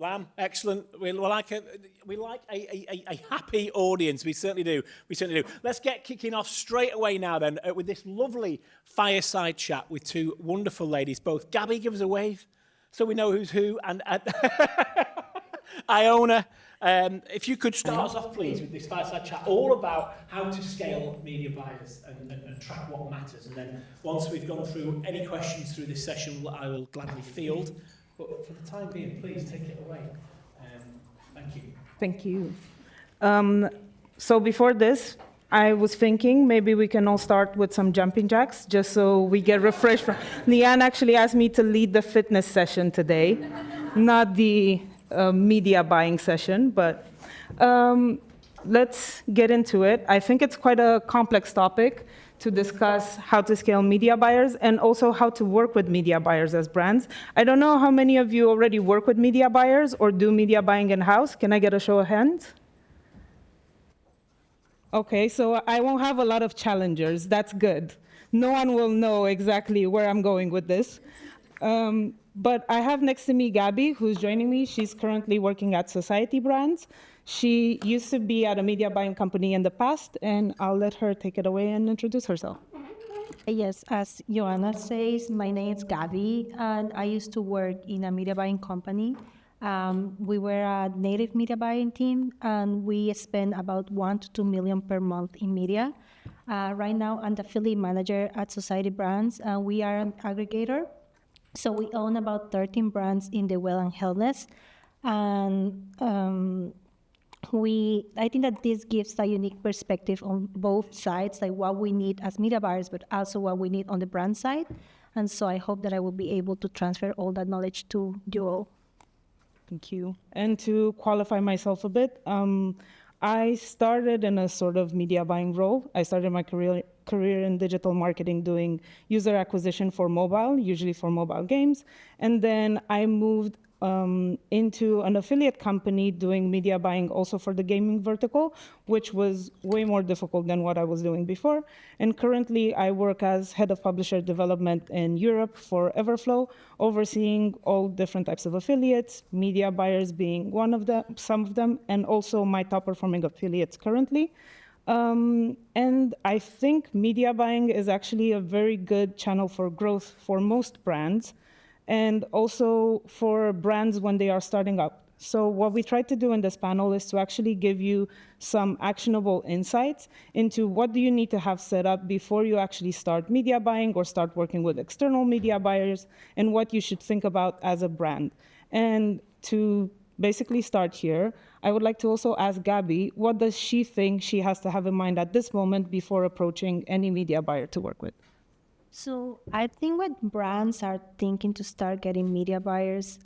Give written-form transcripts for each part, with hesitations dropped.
Lamb, excellent. We like a happy audience. We certainly do. We certainly do. Let's get kicking off straight away now then with this lovely fireside chat with two wonderful ladies. Both Gabby, give us a wave so we know who's who, and Iona. If you could start us off, please, with this fireside chat, all about how to scale media buyers and track what matters. And then once we've gone through any questions through this session, I will gladly field. But for the time being, please take it away. Thank you. Thank you. So before this, I was thinking maybe we can all start with some jumping jacks, just so we get refreshed. Leanne actually asked me to lead the fitness session today, not the media buying session, but let's get into it. I think it's quite a complex topic to discuss how to scale media buyers and also how to work with media buyers as brands. I don't know how many of you already work with media buyers or do media buying in-house. Can I get a show of hands? Okay, so I won't have a lot of challengers. That's good. No one will know exactly where I'm going with this. But I have next to me Gabby, who's joining me. She's currently working at Society Brands. She used to be at a media buying company in the past, and I'll let her take it away and introduce herself. Yes, as Joanna says, my name is Gabby, and I used to work in a media buying company. We were a native media buying team, and we spend about 1 to 2 million per month in media. Right now, I'm the affiliate manager at Society Brands, and we are an aggregator. So we own about 13 brands in the well and wellness, and I think that this gives a unique perspective on both sides, like what we need as media buyers, but also what we need on the brand side. And so I hope that I will be able to transfer all that knowledge to you all. Thank you. And to qualify myself a bit, I started in a sort of media buying role. I started my career in digital marketing doing user acquisition for mobile, usually for mobile games. And then I moved into an affiliate company doing media buying also for the gaming vertical, which was way more difficult than what I was doing before. And currently I work as head of publisher development in Europe for Everflow, overseeing all different types of affiliates, media buyers being some of them, and also my top performing affiliates currently. And I think media buying is actually a very good channel for growth for most brands, and also for brands when they are starting up. So what we try to do in this panel is to actually give you some actionable insights into what do you need to have set up before you actually start media buying or start working with external media buyers, and what you should think about as a brand. And to basically start here, I would like to also ask Gabby, what does she think she has to have in mind at this moment before approaching any media buyer to work with? So I think when brands are thinking to start getting media buyers,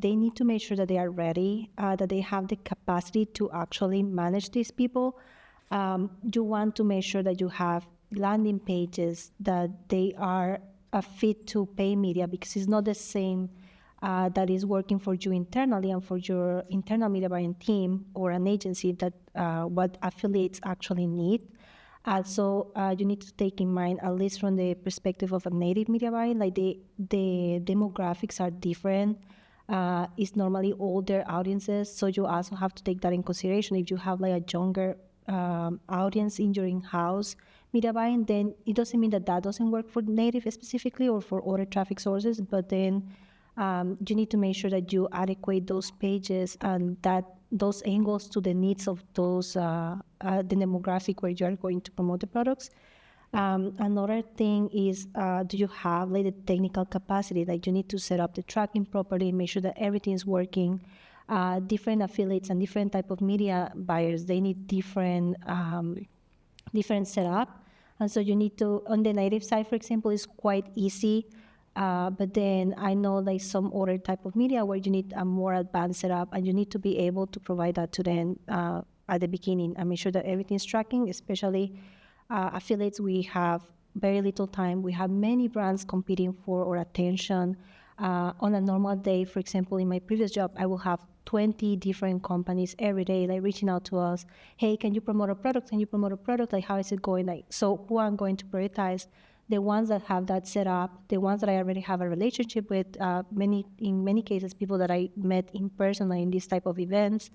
they need to make sure that they are ready, that they have the capacity to actually manage these people. You want to make sure that you have landing pages, that they are a fit to pay media, because it's not the same that is working for you internally and for your internal media buying team or an agency that what affiliates actually need. So you need to take in mind, at least from the perspective of a native media buying, like the demographics are different. It's normally older audiences, so you also have to take that in consideration. If you have like a younger audience in your in-house media buying, then it doesn't mean that doesn't work for native specifically or for other traffic sources, but then you need to make sure that you adequate those pages and that those angles to the needs of those the demographic where you are going to promote the products. Another thing is, do you have like the technical capacity? Like you need to set up the tracking properly, make sure that everything is working. Different affiliates and different type of media buyers, they need different setup. And so you need to, on the native side, for example, is quite easy. But then I know like some other type of media where you need a more advanced setup, and you need to be able to provide that to them at the beginning and make sure that everything's tracking, especially affiliates. We have very little time. We have many brands competing for our attention. On a normal day, for example, in my previous job, I will have 20 different companies every day, like reaching out to us. Hey, can you promote a product? Can you promote a product? Like, how is it going? Like, so who I'm going to prioritize? The ones that have that set up, the ones that I already have a relationship with, in many cases, people that I met in person in these type of events,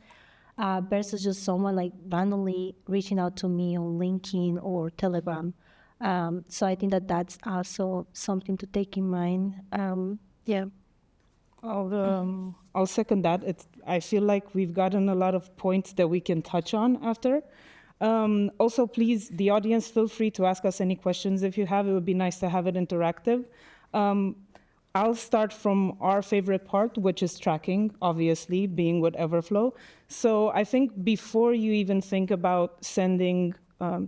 versus just someone like randomly reaching out to me on LinkedIn or Telegram. So I think that that's also something to take in mind. Yeah. I'll second that. I feel like we've gotten a lot of points that we can touch on after. Also, please, the audience, feel free to ask us any questions if you have. It would be nice to have it interactive. I'll start from our favorite part, which is tracking, obviously, being with Everflow. So I think before you even think about sending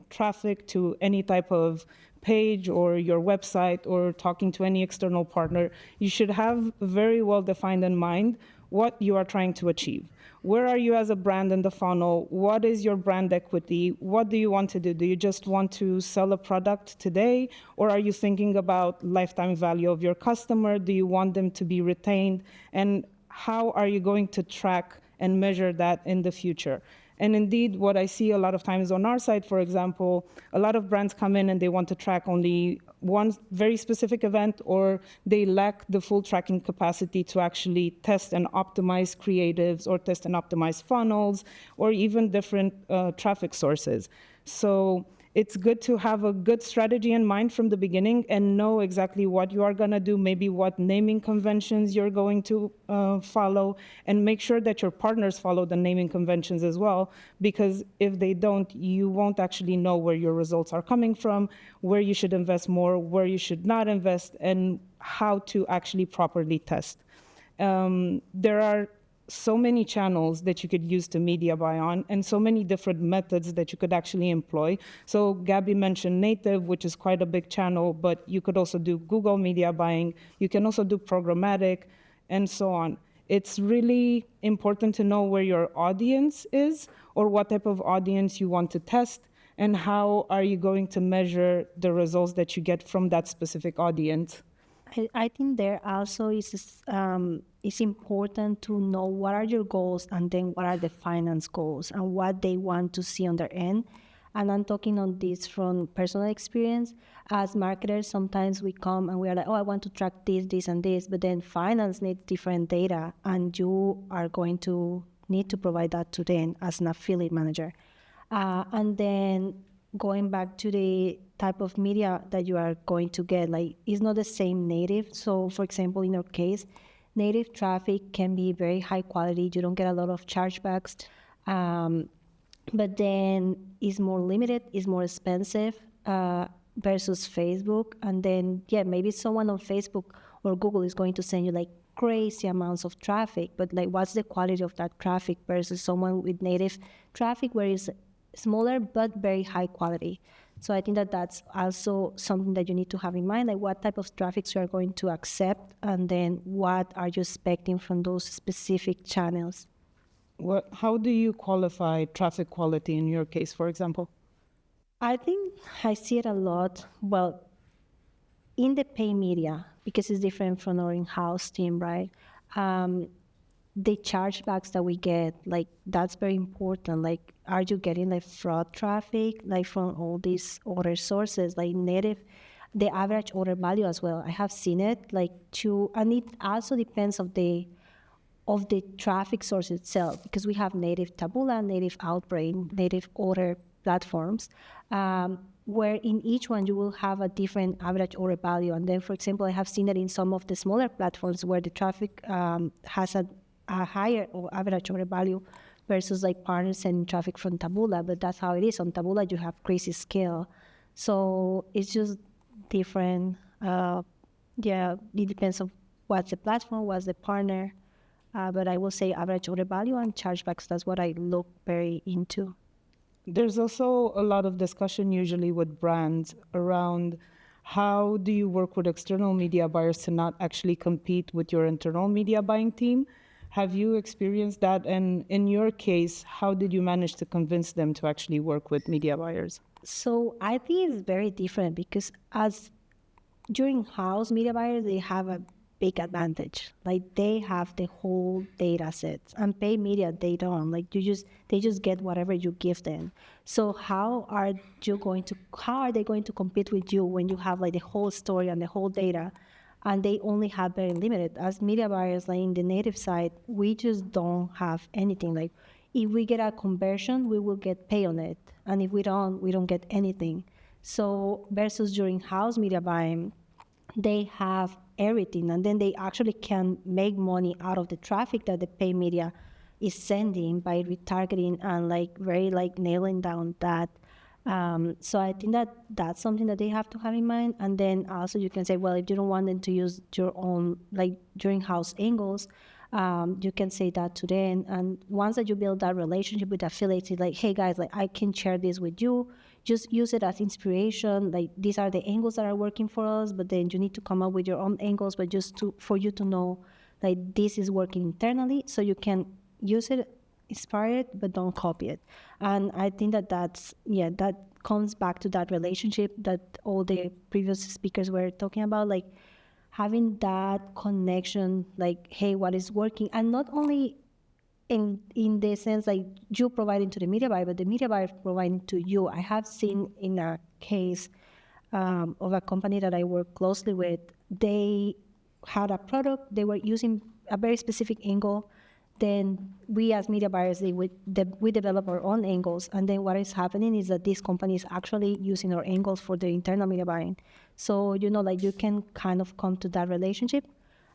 traffic to any type of page or your website or talking to any external partner, you should have very well defined in mind what you are trying to achieve. Where are you as a brand in the funnel? What is your brand equity? What do you want to do? Do you just want to sell a product today? Or are you thinking about lifetime value of your customer? Do you want them to be retained? And how are you going to track and measure that in the future? And indeed, what I see a lot of times on our side, for example, a lot of brands come in and they want to track only one very specific event, or they lack the full tracking capacity to actually test and optimize creatives or test and optimize funnels or even different traffic sources. So it's good to have a good strategy in mind from the beginning and know exactly what you are going to do, maybe what naming conventions you're going to follow, and make sure that your partners follow the naming conventions as well, because if they don't, you won't actually know where your results are coming from, where you should invest more, where you should not invest, and how to actually properly test. There are so many channels that you could use to media buy on, and so many different methods that you could actually employ. So Gabby mentioned native, which is quite a big channel, but you could also do Google media buying. You can also do programmatic, and so on. It's really important to know where your audience is, or what type of audience you want to test, and how are you going to measure the results that you get from that specific audience. I think there also is it's important to know what are your goals and then what are the finance goals and what they want to see on their end. And I'm talking on this from personal experience. As marketers, sometimes we come and we are like, oh, I want to track this, this, and this, but then finance needs different data, and you are going to need to provide that to them as an affiliate manager. And then going back to the type of media that you are going to get, like, it's not the same native. So for example, in our case, native traffic can be very high quality. You don't get a lot of chargebacks, but then it's more limited, it's more expensive versus Facebook. And then, yeah, maybe someone on Facebook or Google is going to send you like crazy amounts of traffic, but like, what's the quality of that traffic versus someone with native traffic where it's smaller but very high quality? So I think that that's also something that you need to have in mind, like what type of traffic you are going to accept, and then what are you expecting from those specific channels. How do you qualify traffic quality in your case, for example? I think I see it a lot, well, in the pay media, because it's different from our in-house team, right? The chargebacks that we get, like, that's very important. Like, are you getting like fraud traffic, like from all these other sources, like native, the average order value as well? I have seen it, like, and it also depends of the traffic source itself, because we have native Taboola, native Outbrain, native order platforms, where in each one you will have a different average order value. And then, for example, I have seen it in some of the smaller platforms where the traffic has a higher or average order value versus like partners sending traffic from Taboola. But that's how it is. On Taboola, you have crazy scale. So it's just different. Yeah, it depends on what's the platform, what's the partner. But I will say average order value and chargebacks, that's what I look very into. There's also a lot of discussion usually with brands around how do you work with external media buyers to not actually compete with your internal media buying team. Have you experienced that? And in your case, how did you manage to convince them to actually work with media buyers? So I think it's very different, because as during house media buyers, they have a big advantage. Like they have the whole data sets, and paid media they don't. Like they just get whatever you give them. So how are they going to compete with you when you have like the whole story and the whole data, and they only have very limited? As media buyers, like in the native side, we just don't have anything. Like if we get a conversion, we will get paid on it, and if we don't get anything. So versus during house media buying, they have everything, and then they actually can make money out of the traffic that the paid media is sending by retargeting and like very like nailing down that. So I think that that's something that they have to have in mind. And then also you can say, well, if you don't want them to use your own like during house angles, you can say that to them. And once that you build that relationship with affiliates, it's like, hey guys, like I can share this with you. Just use it as inspiration. Like these are the angles that are working for us, but then you need to come up with your own angles, but for you to know like this is working internally, so you can use it, inspire it, but don't copy it. And I think that that comes back to that relationship that all the previous speakers were talking about, like having that connection, like, hey, what is working? And not only in the sense like you providing to the media buyer, but the media buyer providing to you. I have seen in a case of a company that I work closely with, they had a product, they were using a very specific angle. Then we as media buyers, we develop our own angles. And then what is happening is that this company is actually using our angles for their internal media buying. So, like you can kind of come to that relationship.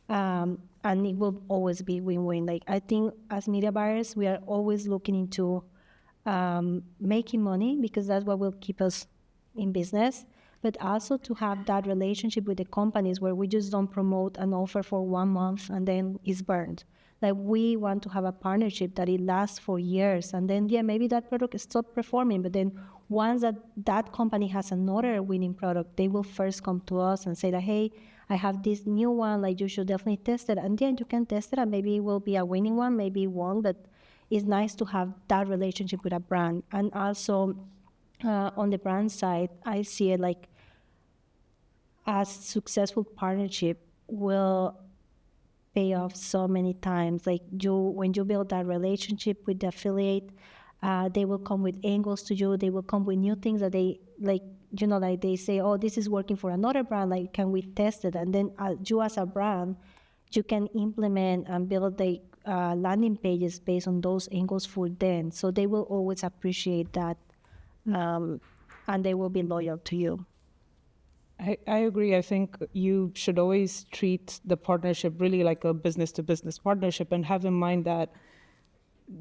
And it will always be win-win. Like I think as media buyers, we are always looking into making money because that's what will keep us in business, but also to have that relationship with the companies where we just don't promote an offer for 1 month and then it's burned. Like we want to have a partnership that it lasts for years, and then maybe that product stopped performing, but then once that company has another winning product, they will first come to us and say that, hey, I have this new one, like you should definitely test it. And then you can test it and maybe it will be a winning one, maybe it won't, but it's nice to have that relationship with a brand. And also on the brand side, I see it like a successful partnership will pay off so many times. Like when you build that relationship with the affiliate, they will come with angles to you. They will come with new things that they like. Like they say, oh, this is working for another brand. Like, can we test it? And then you as a brand, you can implement and build the landing pages based on those angles for them. So they will always appreciate that, and they will be loyal to you. I agree. I think you should always treat the partnership really like a business-to-business partnership, and have in mind that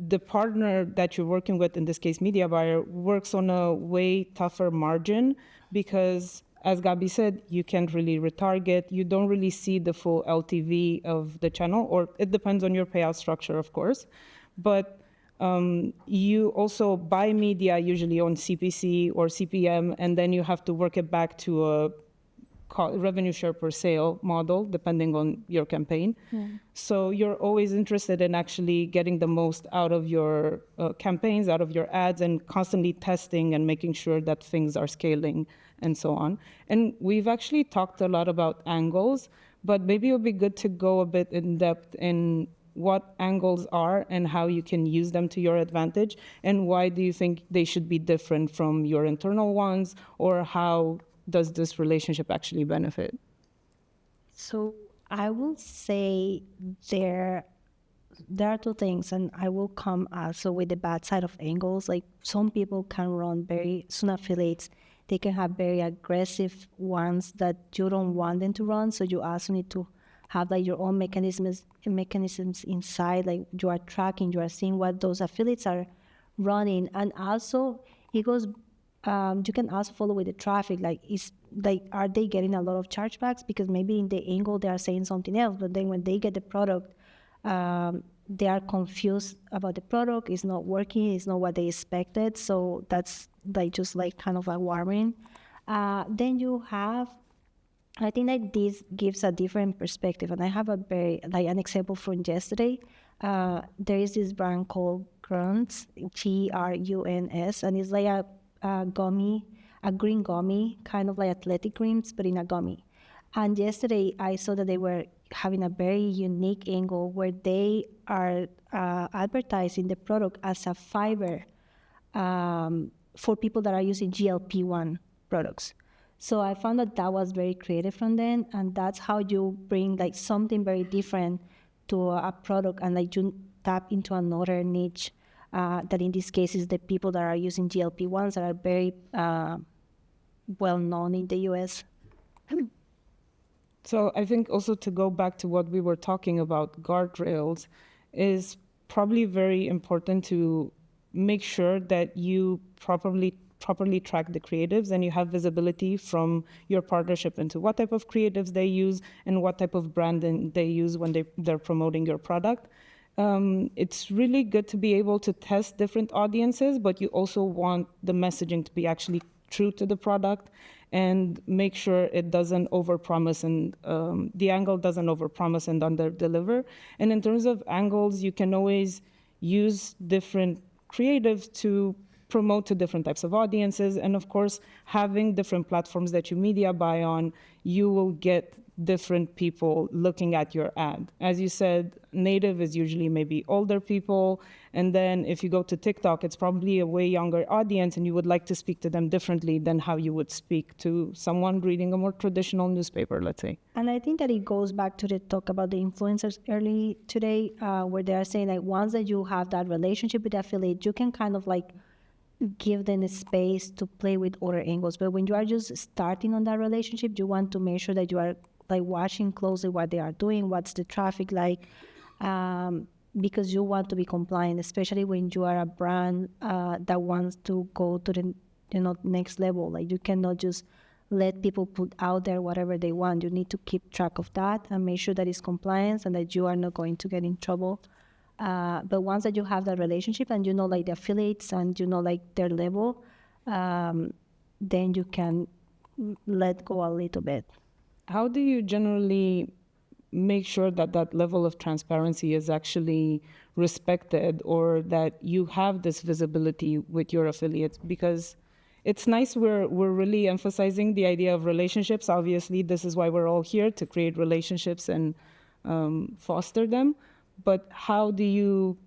the partner that you're working with, in this case, media buyer, works on a way tougher margin because, as Gabi said, you can't really retarget. You don't really see the full LTV of the channel, or it depends on your payout structure, of course. But you also buy media usually on CPC or CPM, and then you have to work it back to a revenue share per sale model, depending on your campaign. Yeah. So you're always interested in actually getting the most out of your campaigns, out of your ads, and constantly testing and making sure that things are scaling and so on. And we've actually talked a lot about angles, but maybe it would be good to go a bit in depth in what angles are and how you can use them to your advantage, and why do you think they should be different from your internal ones, or how does this relationship actually benefit? So I will say there are two things, and I will come also with the bad side of angles. Like some people can run some affiliates, they can have very aggressive ones that you don't want them to run. So you also need to have like your own mechanisms inside, like you are tracking, you are seeing what those affiliates are running. And also it goes, you can also follow with the traffic, are they getting a lot of chargebacks? Because maybe in the angle they are saying something else, but then when they get the product, they are confused about the product. It's not working, it's not what they expected. So that's just kind of a warning. Then you have, I think that this gives a different perspective, and I have an example from yesterday. There is this brand called Gruns, Gruns, and it's like a gummy, a green gummy, kind of like athletic greens, but in a gummy. And yesterday I saw that they were having a very unique angle where they are advertising the product as a fiber for people that are using GLP-1 products. So I found that that was very creative from them, and that's how you bring like something very different to a product, and like you tap into another niche that in this case is the people that are using GLP-1s that are very well known in the US. So I think also to go back to what we were talking about, guardrails, is probably very important to make sure that you properly track the creatives and you have visibility from your partnership into what type of creatives they use and what type of branding they use when they're promoting your product. It's really good to be able to test different audiences, but you also want the messaging to be actually true to the product and make sure it doesn't overpromise and the angle doesn't overpromise and underdeliver. And in terms of angles, you can always use different creatives to promote to different types of audiences. And of course, having different platforms that you media buy on, you will get different people looking at your ad. As you said, native is usually maybe older people. And then if you go to TikTok, it's probably a way younger audience and you would like to speak to them differently than how you would speak to someone reading a more traditional newspaper, let's say. And I think that it goes back to the talk about the influencers early today, where they are saying like once that you have that relationship with the affiliate, you can kind of like give them a space to play with other angles. But when you are just starting on that relationship, you want to make sure that you are like watching closely what they are doing, what's the traffic like, because you want to be compliant, especially when you are a brand that wants to go to the next level. Like you cannot just let people put out there whatever they want. You need to keep track of that and make sure that it's compliance and that you are not going to get in trouble. But once that you have that relationship and you know like the affiliates and you know like their level, then you can let go a little bit. How do you generally make sure that that level of transparency is actually respected or that you have this visibility with your affiliates? Because it's nice we're really emphasizing the idea of relationships. Obviously, this is why we're all here, to create relationships and foster them. But how do you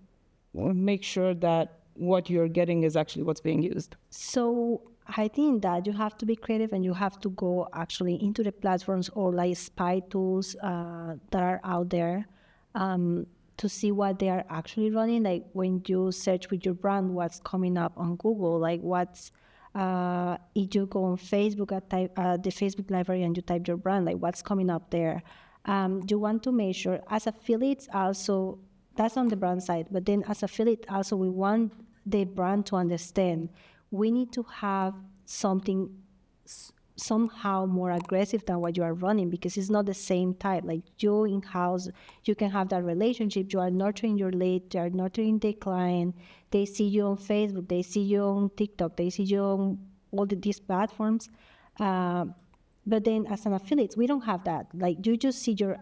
make sure that what you're getting is actually what's being used? So I think that you have to be creative and you have to go actually into the platforms or like spy tools that are out there to see what they are actually running. Like when you search with your brand, what's coming up on Google, like what's, if you go on Facebook, type the Facebook library and you type your brand, like what's coming up there. You want to make sure as affiliates also, that's on the brand side, but then as affiliate also we want the brand to understand we need to have something somehow more aggressive than what you are running because it's not the same type. Like you in-house, you can have that relationship. You are nurturing your lead, you are nurturing the client. They see you on Facebook, they see you on TikTok, they see you on all these platforms. But then as an affiliate, we don't have that. Like you just see your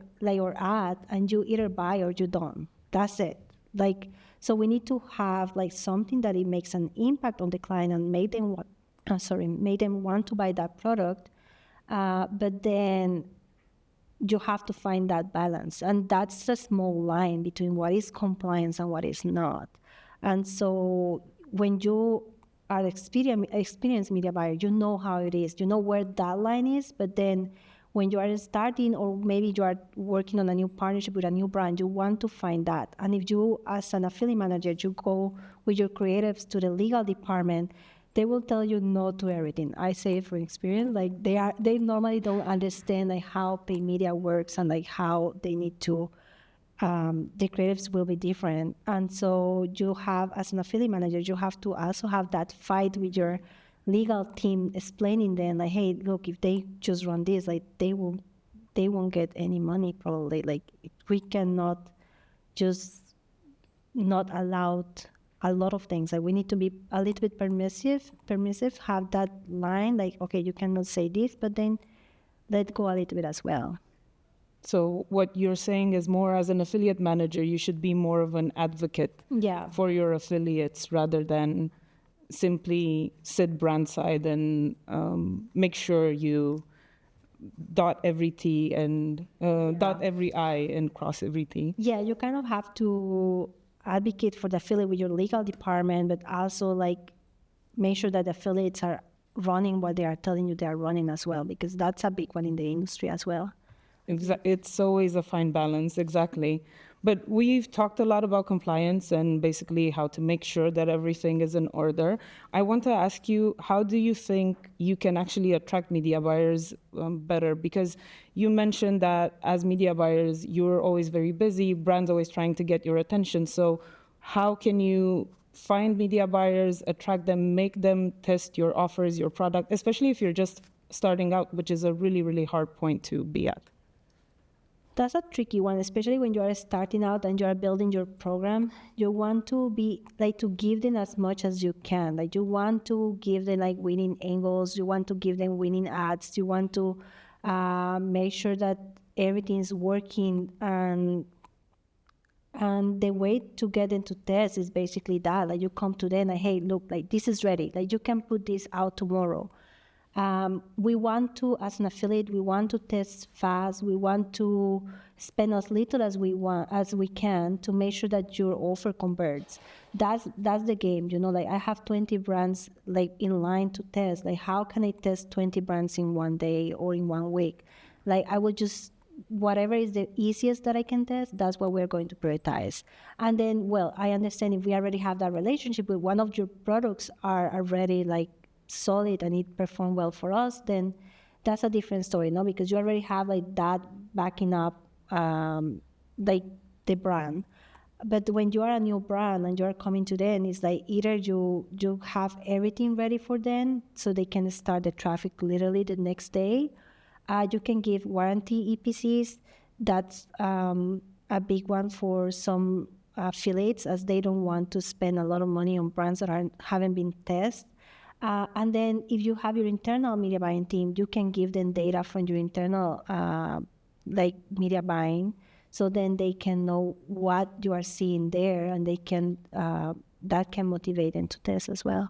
ad and you either buy or you don't. That's it. Like, so we need to have like something that it makes an impact on the client and make them want to buy that product. But then you have to find that balance, and that's a small line between what is compliance and what is not. And so when you are experienced media buyer, you know how it is, you know where that line is. But then when you are starting, or maybe you are working on a new partnership with a new brand, you want to find that. And if you, as an affiliate manager, you go with your creatives to the legal department, they will tell you no to everything. I say it from experience. Like they normally don't understand like how paid media works and like how they need to. The creatives will be different, and so you have, as an affiliate manager, you have to also have that fight with your legal team, explaining them like, hey, look, if they just run this, like they won't get any money probably. Like we cannot just not allow a lot of things. Like we need to be a little bit permissive, have that line like, okay, you cannot say this, but then let go a little bit as well. So what you're saying is, more as an affiliate manager, you should be more of an advocate for your affiliates rather than simply sit brand side and make sure you dot every T and dot every I and cross every T. Yeah, you kind of have to advocate for the affiliate with your legal department, but also like make sure that the affiliates are running what they are telling you they are running as well, because that's a big one in the industry as well. It's always a fine balance, exactly. But we've talked a lot about compliance and basically how to make sure that everything is in order. I want to ask you, how do you think you can actually attract media buyers better? Because you mentioned that as media buyers, you're always very busy, brands always trying to get your attention. So how can you find media buyers, attract them, make them test your offers, your product, especially if you're just starting out, which is a really, really hard point to be at? That's a tricky one, especially when you are starting out and you are building your program. You want to be like to give them as much as you can. Like you want to give them like winning angles. You want to give them winning ads. You want to make sure that everything is working. And the way to get them to test is basically that. Like you come to them and hey, look, like this is ready. Like you can put this out tomorrow. We want to, as an affiliate, we want to test fast. We want to spend as little as we can to make sure that your offer converts. That's the game, you know. Like I have 20 brands like in line to test. Like how can I test 20 brands in one day or in 1 week? Like I would just whatever is the easiest that I can test. That's what we're going to prioritize. And then, well, I understand if we already have that relationship with one of your products are already like solid and it performed well for us, then that's a different story, no? Because you already have like that backing up like the brand. But when you are a new brand and you're coming to them, it's like either you have everything ready for them so they can start the traffic literally the next day. You can give warranty EPCs. That's a big one for some affiliates, as they don't want to spend a lot of money on brands that haven't been tested. And then if you have your internal media buying team, you can give them data from your internal like media buying, so then they can know what you are seeing there, and they can that can motivate them to test as well.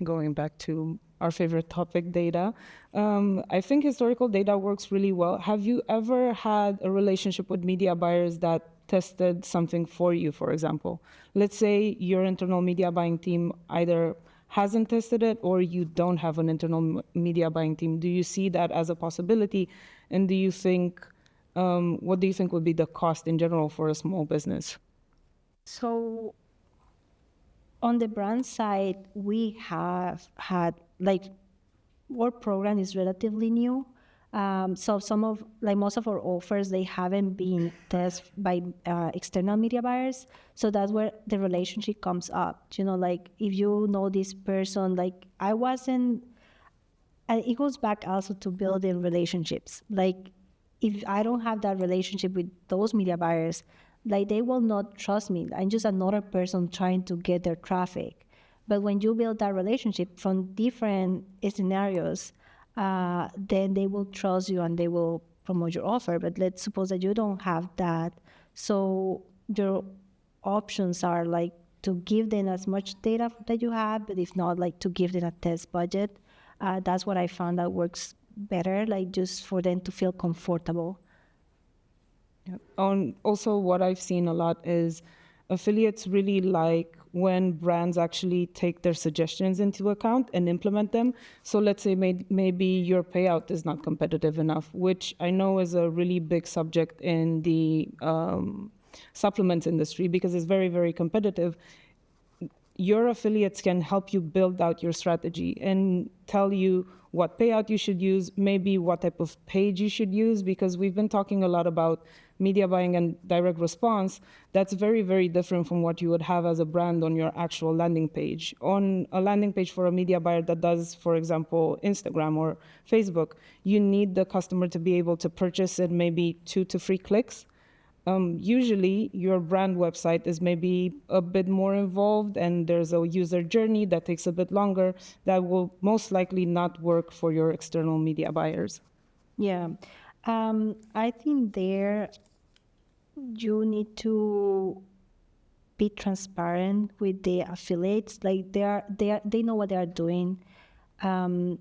Going back to our favorite topic, data, I think historical data works really well. Have you ever had a relationship with media buyers that tested something for you, for example? Let's say your internal media buying team either hasn't tested it or you don't have an internal media buying team. Do you see that as a possibility? And do you think, what do you think would be the cost in general for a small business? So on the brand side, we have had like our program is relatively new. So most of our offers, they haven't been tested by external media buyers. So that's where the relationship comes up. You know, like if you know this person, like I wasn't, and it goes back also to building relationships. Like if I don't have that relationship with those media buyers, like they will not trust me. I'm just another person trying to get their traffic. But when you build that relationship from different scenarios, then they will trust you and they will promote your offer. But let's suppose that you don't have that. So your options are like to give them as much data that you have, but if not, like to give them a test budget. That's what I found that works better, like just for them to feel comfortable. Yeah. Also, what I've seen a lot is affiliates really like when brands actually take their suggestions into account and implement them. So let's say maybe your payout is not competitive enough, which I know is a really big subject in the supplements industry because it's very, very competitive. Your affiliates can help you build out your strategy and tell you what payout you should use, maybe what type of page you should use, because we've been talking a lot about media buying and direct response. That's very, very different from what you would have as a brand on your actual landing page. On a landing page for a media buyer that does, for example, Instagram or Facebook, you need the customer to be able to purchase in maybe 2 to 3 clicks. Usually your brand website is maybe a bit more involved and there's a user journey that takes a bit longer that will most likely not work for your external media buyers. Yeah. I think there you need to be transparent with the affiliates. Like they know what they are doing. If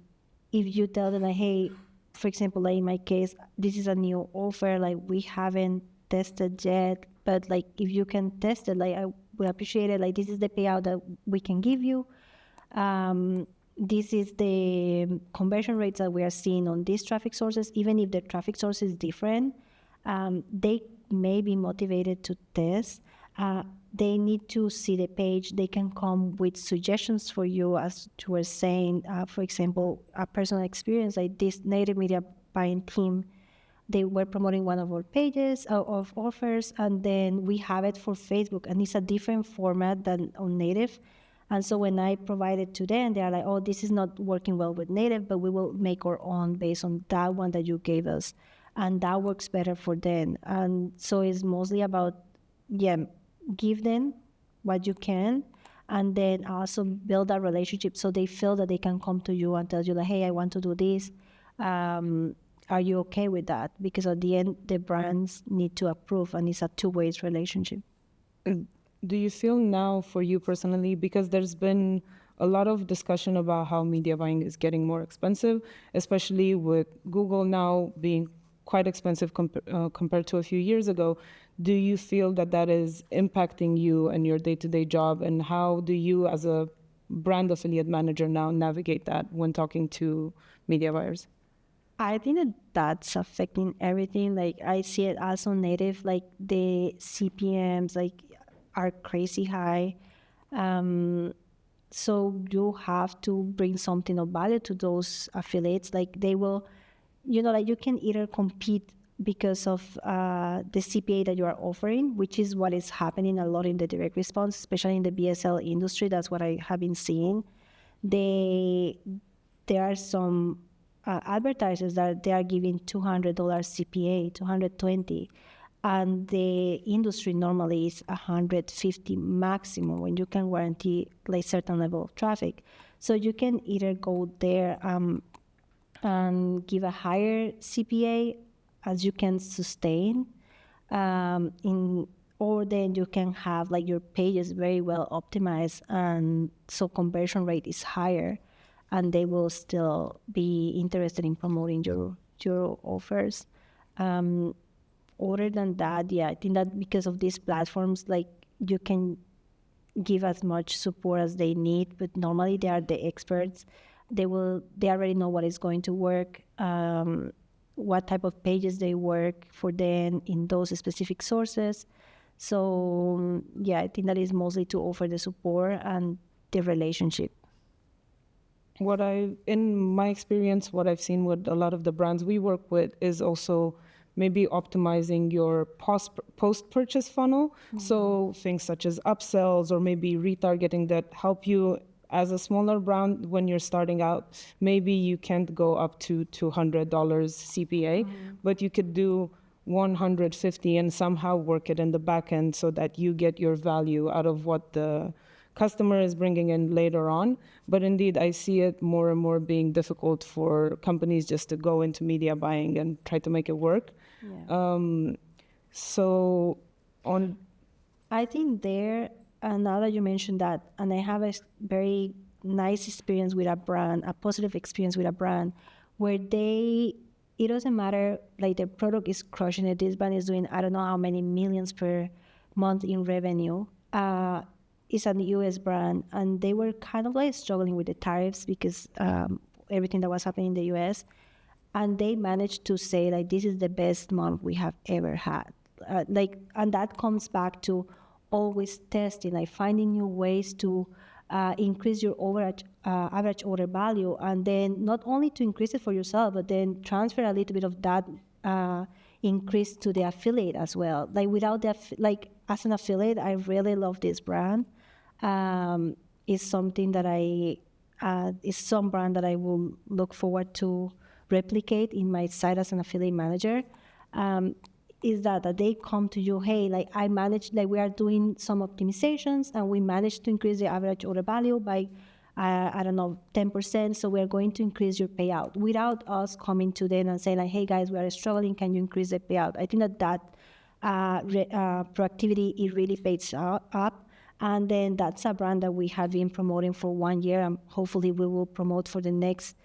you tell them like, hey, for example, like in my case, this is a new offer, like we haven't tested yet, but like if you can test it, like I would appreciate it. Like this is the payout that we can give you. This is the conversion rates that we are seeing on these traffic sources. Even if the traffic source is different, they may be motivated to test. They need to see the page. They can come with suggestions for you, as you were saying. For example, a personal experience, like this native media buying team, they were promoting one of our pages of offers, and then we have it for Facebook, and it's a different format than on native. And so when I provide it to them, they're like, oh, this is not working well with native, but we will make our own based on that one that you gave us. And that works better for them. And so it's mostly about, give them what you can, and then also build a relationship so they feel that they can come to you and tell you like, hey, I want to do this. Are you okay with that? Because at the end, the brands need to approve, and it's a two-way relationship. Do you feel now, for you personally, because there's been a lot of discussion about how media buying is getting more expensive, especially with Google now being quite expensive compared to a few years ago, do you feel that that is impacting you and your day-to-day job? And how do you, as a brand affiliate manager now, navigate that when talking to media buyers? I think that that's affecting everything. Like I see it also native, like the CPMs like are crazy high. So you have to bring something of value to those affiliates. Like they will, like you can either compete because of the CPA that you are offering, which is what is happening a lot in the direct response, especially in the BSL industry. That's what I have been seeing. There are some advertisers that they are giving $200 CPA, $220, and the industry normally is $150 maximum when you can guarantee like certain level of traffic. So you can either go there and give a higher CPA as you can sustain, or then you can have like your pages very well optimized, and so conversion rate is higher, and they will still be interested in promoting your offers. Other than that, I think that because of these platforms, like you can give as much support as they need, but normally they are the experts. They already know what is going to work, what type of pages they work for them in those specific sources. So I think that is mostly to offer the support and the relationship. In my experience, what I've seen with a lot of the brands we work with is also maybe optimizing your post-purchase funnel. Mm-hmm. So things such as upsells or maybe retargeting that help you as a smaller brand when you're starting out. Maybe you can't go up to $200 CPA, but you could do $150 and somehow work it in the back end so that you get your value out of what the customer is bringing in later on. But indeed, I see it more and more being difficult for companies just to go into media buying and try to make it work. Yeah. I think now that you mentioned that, and I have a very nice experience with a brand, a positive experience with a brand, where it doesn't matter, like the product is crushing it. This brand is doing, I don't know how many millions per month in revenue. It's a US brand, and they were kind of like struggling with the tariffs because everything that was happening in the US. And they managed to say, like, this is the best month we have ever had. And that comes back to always testing, like finding new ways to increase your average order value, and then not only to increase it for yourself, but then transfer a little bit of that increase to the affiliate as well. Like without as an affiliate, I really love this brand. It's something that is some brand that I will look forward to replicate in my site as an affiliate manager. Is that they come to you, hey, like I managed, like we are doing some optimizations and we managed to increase the average order value by, 10%. So we're going to increase your payout without us coming to them and saying like, hey guys, we are struggling, can you increase the payout? I think that proactivity, it really pays up. And then that's a brand that we have been promoting for 1 year, and hopefully we will promote for the next,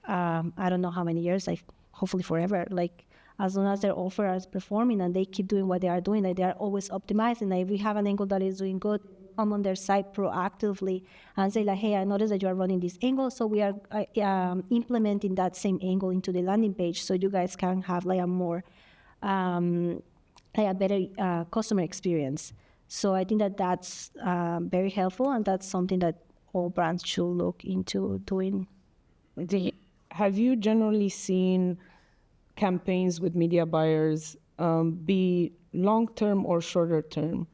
I don't know how many years, like hopefully forever. Like as long as their offer is performing and they keep doing what they are doing, like they are always optimizing. Like if we have an angle that is doing good, come on their site proactively and say like, hey, I noticed that you are running this angle, so we are implementing that same angle into the landing page, so you guys can have like a more a better customer experience. So I think that that's very helpful, and that's something that all brands should look into doing. Have you generally seen campaigns with media buyers be long-term or shorter term?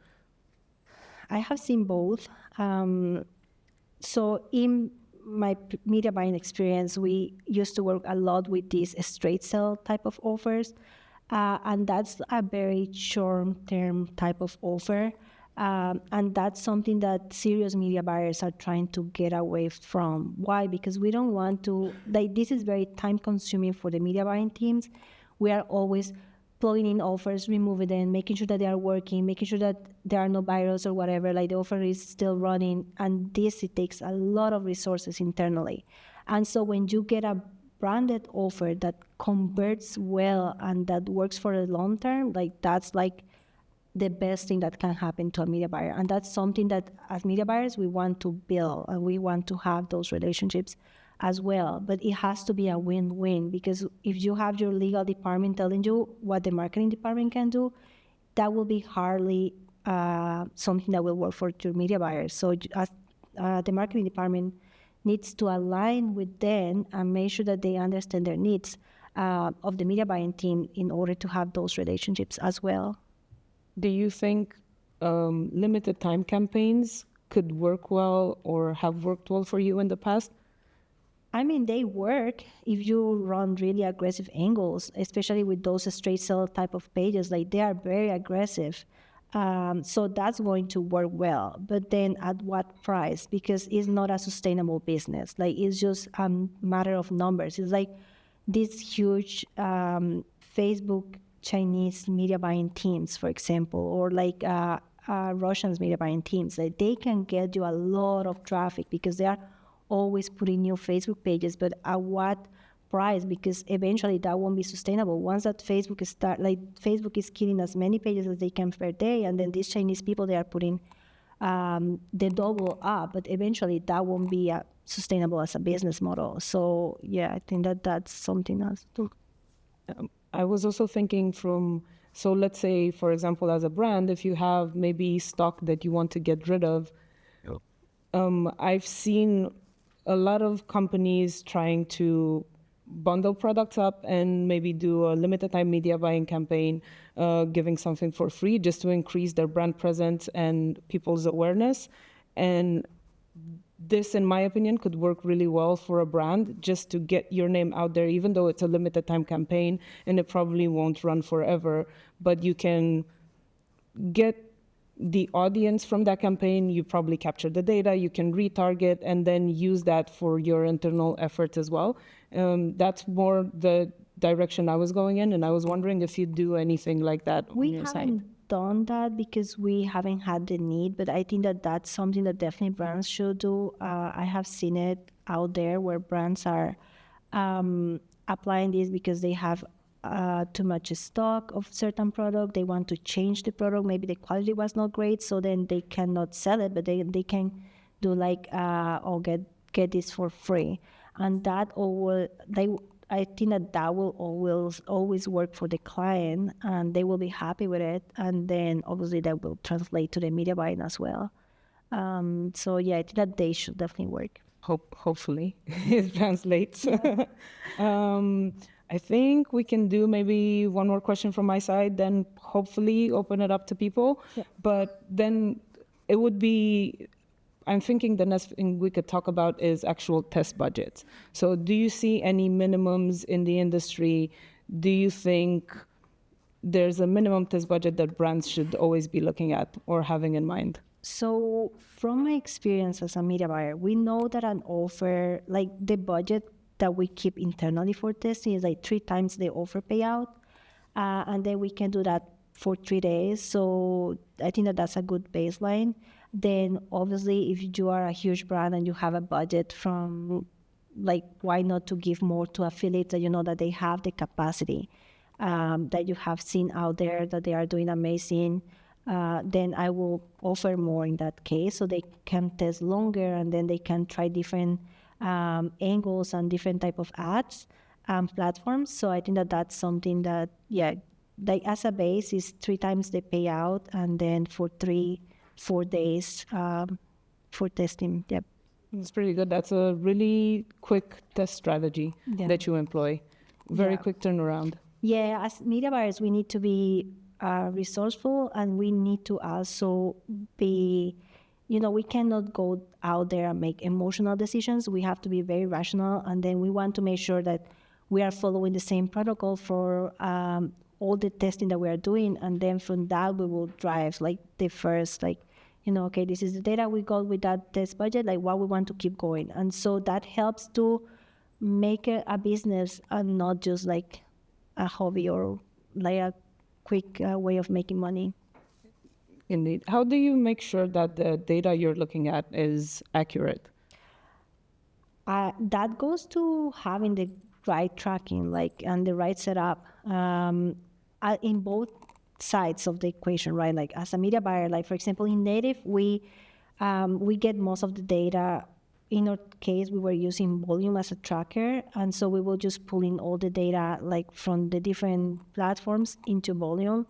I have seen both. So in my media buying experience, we used to work a lot with these straight sell type of offers. And that's a very short-term type of offer. And that's something that serious media buyers are trying to get away from. Why? Because we don't want to, like, this is very time-consuming for the media buying teams. We are always plugging in offers, removing them, making sure that they are working, making sure that there are no viruses or whatever, like the offer is still running. And this, it takes a lot of resources internally. And so when you get a branded offer that converts well and that works for the long term, like that's like the best thing that can happen to a media buyer. And that's something that as media buyers, we want to build, and we want to have those relationships as well. But it has to be a win-win, because if you have your legal department telling you what the marketing department can do, that will be hardly something that will work for your media buyers. So as the marketing department needs to align with them and make sure that they understand their needs of the media buying team in order to have those relationships as well. Do you think limited time campaigns could work well or have worked well for you in the past? I mean, they work if you run really aggressive angles, especially with those straight sell type of pages. Like they are very aggressive. So that's going to work well. But then at what price? Because it's not a sustainable business. Like it's just a matter of numbers. It's like these huge Facebook Chinese media buying teams, for example, or like Russian media buying teams. Like they can get you a lot of traffic because they are always putting new Facebook pages, but at what price? Because eventually that won't be sustainable. Once that Facebook is killing as many pages as they can per day, and then these Chinese people, they are putting the double up, but eventually that won't be sustainable as a business model. So yeah, I think that that's something else too. I was also thinking so let's say, for example, as a brand, if you have maybe stock that you want to get rid of, I've seen a lot of companies trying to bundle products up and maybe do a limited time media buying campaign, giving something for free just to increase their brand presence and people's awareness. And this, in my opinion, could work really well for a brand just to get your name out there, even though it's a limited time campaign and it probably won't run forever. But you can get the audience from that campaign, you probably capture the data, you can retarget and then use that for your internal efforts as well. That's more the direction I was going in, and I was wondering if you do anything like that on your site. We haven't done that because we haven't had the need, but I think that that's something that definitely brands should do. I have seen it out there where brands are applying this because they have too much stock of certain product. They want to change the product. Maybe the quality was not great, so then they cannot sell it, but they can do like or get this for free, and that I think that will always work for the client, and they will be happy with it, and then obviously that will translate to the media buying as well. So yeah, I think that they should definitely work. Hopefully it translates. I think we can do maybe one more question from my side, then hopefully open it up to people. Yeah. But then it would be, I'm thinking the next thing we could talk about is actual test budgets. So do you see any minimums in the industry? Do you think there's a minimum test budget that brands should always be looking at or having in mind? So from my experience as a media buyer, we know that an offer, like the budget that we keep internally for testing is like 3 times the offer payout. And then we can do that for 3 days. So I think that that's a good baseline. Then obviously if you are a huge brand and you have a budget from like, why not to give more to affiliates that you know that they have the capacity, that you have seen out there that they are doing amazing. Then I will offer more in that case, so they can test longer, and then they can try different angles and different type of ads platforms. So I think that that's something that, yeah, like as a base is 3 times the payout, and then for 4 days for testing. Yep. It's pretty good. That's a really quick test strategy Yeah. that you employ. Very Yeah. quick turnaround. Yeah, as media buyers, we need to be resourceful, and we need to also be, we cannot go out there and make emotional decisions. We have to be very rational, and then we want to make sure that we are following the same protocol for all the testing that we are doing, and then from that we will drive like the first, like, okay, this is the data we got with that test budget, like what we want to keep going. And so that helps to make a business and not just like a hobby or like a quick way of making money. Indeed. How do you make sure that the data you're looking at is accurate? That goes to having the right tracking, like, and the right setup in both sides of the equation, right? Like as a media buyer, like for example, in Native, we get most of the data. In our case, we were using volume as a tracker, and so we will just pull in all the data like from the different platforms into volume,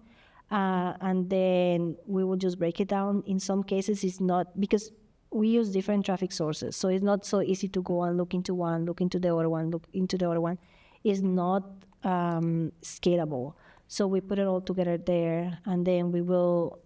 and then we will just break it down. In some cases, it's not, because we use different traffic sources, so it's not so easy to go and look into one, look into the other one, look into the other one. It's not scalable. So we put it all together there, and then we will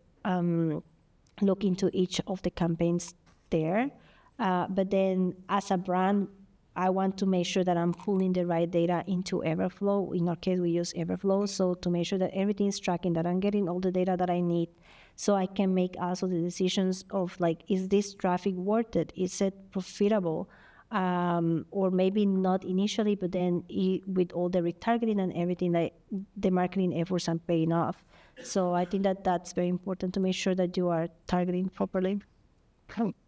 look into each of the campaigns there. But then as a brand, I want to make sure that I'm pulling the right data into Everflow. In our case, we use Everflow, so to make sure that everything is tracking, that I'm getting all the data that I need, so I can make also the decisions of like, is this traffic worth it? Is it profitable? Or maybe not initially, but then with all the retargeting and everything, like the marketing efforts are paying off. So I think that that's very important to make sure that you are targeting properly.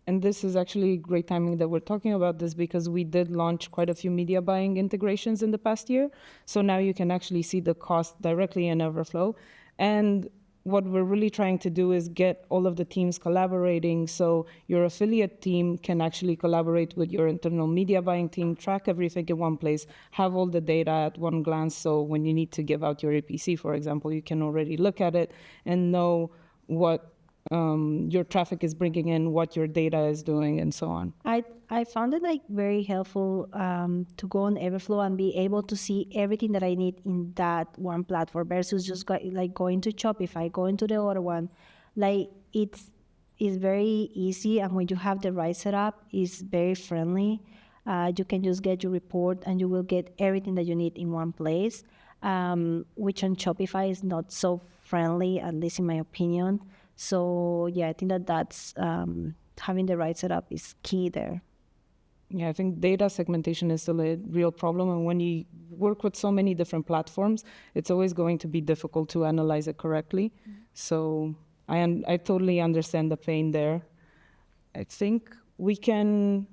And this is actually great timing that we're talking about this, because we did launch quite a few media buying integrations in the past year. So now you can actually see the cost directly in Everflow. And what we're really trying to do is get all of the teams collaborating, so your affiliate team can actually collaborate with your internal media buying team, track everything in one place, have all the data at one glance, so when you need to give out your APC, for example, you can already look at it and know what your traffic is bringing in, what your data is doing, and so on. I found it like very helpful to go on Everflow and be able to see everything that I need in that one platform versus just going to Shopify, going to the other one. Like it's very easy, and when you have the right setup, it's very friendly. You can just get your report, and you will get everything that you need in one place, which on Shopify is not so friendly, at least in my opinion. So yeah, I think that's having the right setup is key there. Yeah, I think data segmentation is still a real problem, and when you work with so many different platforms, it's always going to be difficult to analyze it correctly. Mm-hmm. So I totally understand the pain there. I think we can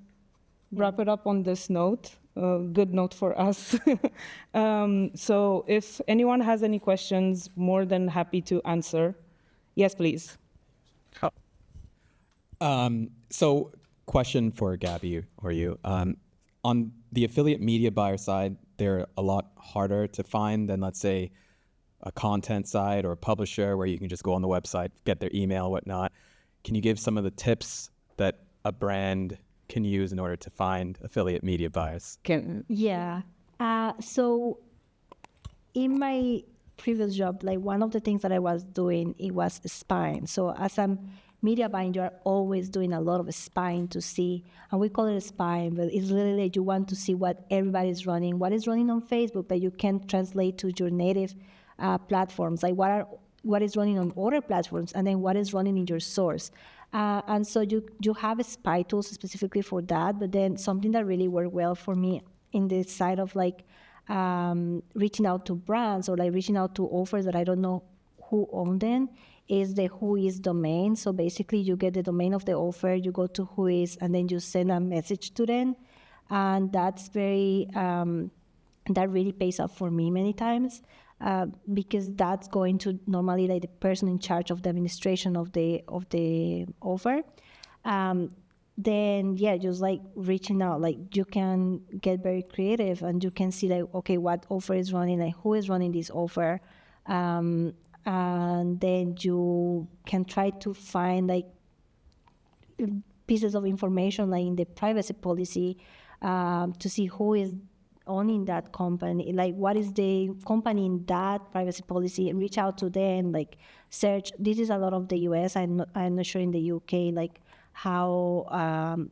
wrap it up on this note. Good note for us. So if anyone has any questions, more than happy to answer. Yes, please. So question for Gabby or you. On the affiliate media buyer side, they're a lot harder to find than, let's say, a content site or a publisher where you can just go on the website, get their email, whatnot. Can you give some of the tips that a brand can use in order to find affiliate media buyers? Yeah. So in my previous job, like one of the things that I was doing, it was spying. So as a media buying, you are always doing a lot of spying to see, and we call it spying, but it's really like you want to see what everybody's running, what is running on Facebook that you can translate to your native platforms, like what is running on other platforms, and then what is running in your source. And so you have a spy tools specifically for that, but then something that really worked well for me in the side of like reaching out to brands or like reaching out to offers that I don't know who own them is the Whois domain. So basically you get the domain of the offer, you go to Whois, and then you send a message to them and that's very that really pays off for me many times, because that's going to normally like the person in charge of the administration of the offer. Then yeah, just like reaching out, like you can get very creative and you can see like, okay, what offer is running, like who is running this offer, and then you can try to find like pieces of information like in the privacy policy, to see who is owning that company, like what is the company in that privacy policy, reach out to them, like search. This is a lot of the US. I'm not sure in the UK, like how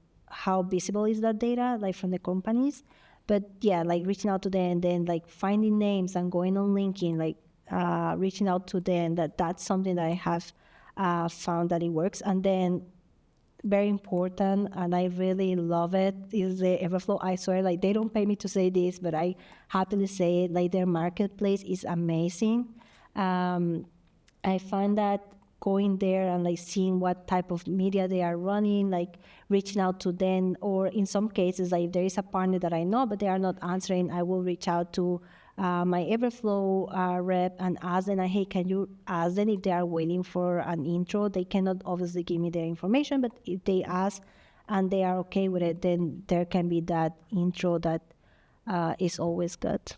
visible is that data, like from the companies. But yeah, like reaching out to them and then like finding names and going on LinkedIn, like reaching out to them. That's something that I have found that it works. And then very important, and I really love it, is the Everflow. I swear, like they don't pay me to say this, but I happily say it. Like their marketplace is amazing. I find that going there and like seeing what type of media they are running, like reaching out to them, or in some cases, like if there is a partner that I know but they are not answering, I will reach out to my Everflow rep and ask them, hey, can you ask them if they are waiting for an intro? They cannot obviously give me their information, but if they ask and they are okay with it, then there can be that intro that is always good.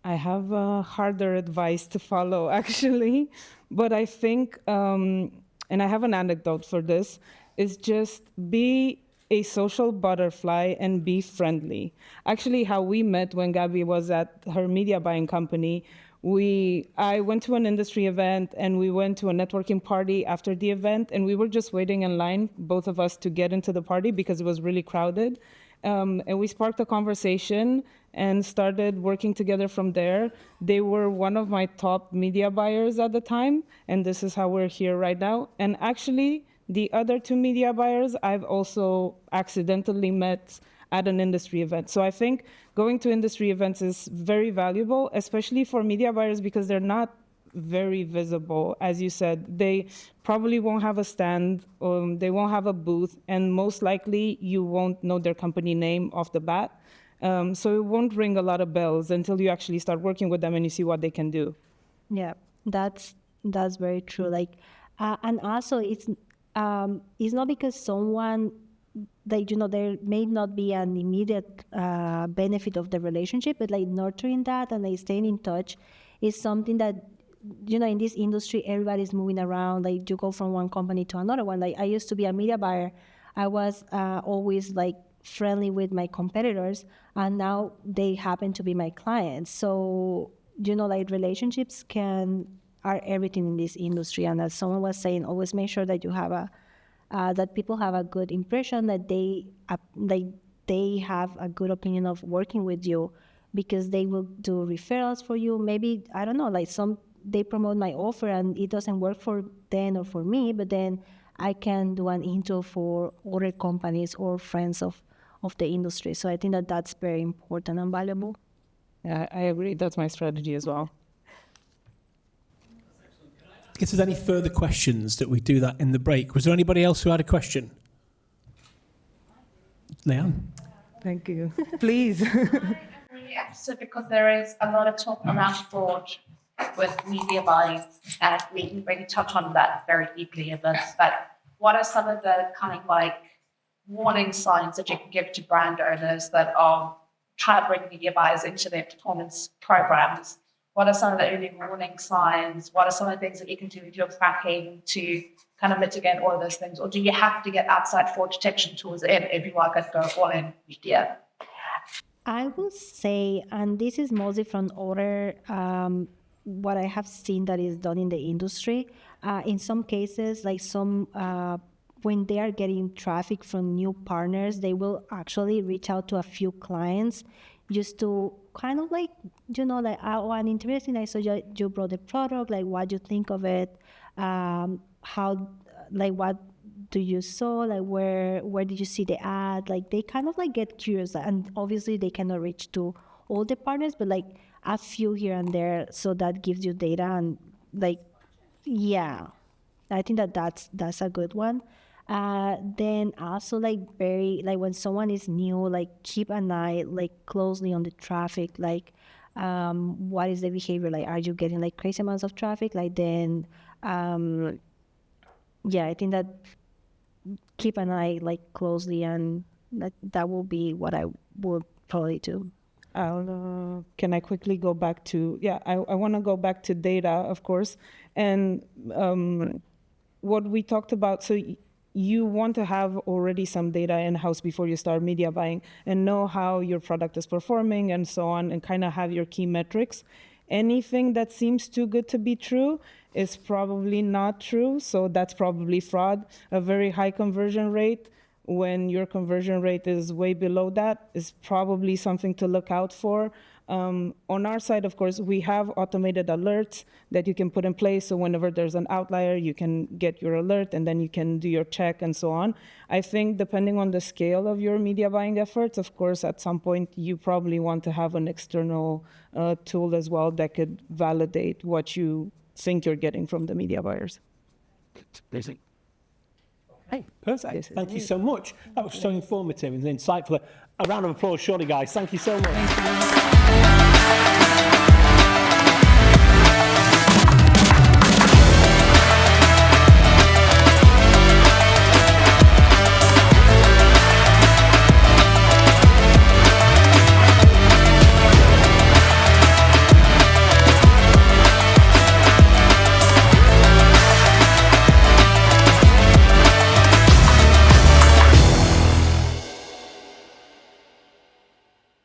I have harder advice to follow, actually, but I think, and I have an anecdote for this, is just be a social butterfly and be friendly. Actually, how we met when Gabby was at her media buying company, I went to an industry event and we went to a networking party after the event, and we were just waiting in line, both of us, to get into the party because it was really crowded. And we sparked a conversation and started working together from there. They were one of my top media buyers at the time, and this is how we're here right now. And actually, the other two media buyers I've also accidentally met at an industry event. So I think going to industry events is very valuable, especially for media buyers, because they're not very visible. As you said, they probably won't have a stand, they won't have a booth, and most likely you won't know their company name off the bat. So it won't ring a lot of bells until you actually start working with them and you see what they can do. Yeah, that's very true. Like, and also it's not because someone, like, there may not be an immediate benefit of the relationship, but like nurturing that and like staying in touch is something that, in this industry, everybody's moving around. Like you go from one company to another one. Like I used to be a media buyer. I was always like friendly with my competitors, and now they happen to be my clients. So, like relationships are everything in this industry. And as someone was saying, always make sure that you have that people have a good impression, that they have a good opinion of working with you, because they will do referrals for you. Maybe, I don't know, like they promote my offer and it doesn't work for them or for me, but then I can do an intro for other companies or friends of the industry. So I think that that's very important and valuable. Yeah, I agree. That's my strategy as well. If there's any further questions, that we do that in the break. Was there anybody else who had a question? Leanne? Thank you. Please. So because there is a lot of talk around fraud with media buying, and we can really touch on that very deeply in this, but what are some of the kind of like warning signs that you can give to brand owners that are trying to bring media buyers into their performance programs? What are some of the early warning signs? What are some of the things that you can do with your tracking to kind of mitigate all of those things? Or do you have to get outside fraud detection tools in if you are going to go all in media? I will say, and this is mostly from other, what I have seen that is done in the industry. In some cases, like when they are getting traffic from new partners, they will actually reach out to a few clients just to kind of like, like, oh, I'm interested. I saw you brought the product, like what you think of it, how, like what do you saw, like where did you see the ad? Like they kind of like get curious, and obviously they cannot reach to all the partners, but like a few here and there. So that gives you data, and like, yeah, I think that's a good one. Then also like very like when someone is new, like keep an eye like closely on the traffic, like what is the behavior, like are you getting like crazy amounts of traffic, like then yeah, I think that keep an eye like closely, and that will be what I would probably do. Can I quickly go back to, I want to go back to data, of course. And what we talked about, so you want to have already some data in-house before you start media buying and know how your product is performing and so on, and kind of have your key metrics. Anything that seems too good to be true is probably not true, so that's probably fraud. A very high conversion rate, when your conversion rate is way below that, is probably something to look out for. On our side, of course, we have automated alerts that you can put in place, so whenever there's an outlier, you can get your alert and then you can do your check and so on. I think depending on the scale of your media buying efforts, of course, at some point, you probably want to have an external tool as well that could validate what you think you're getting from the media buyers. Amazing. Hey, perfect. Thank you so much. That was so informative and insightful. A round of applause, surely, guys. Thank you so much.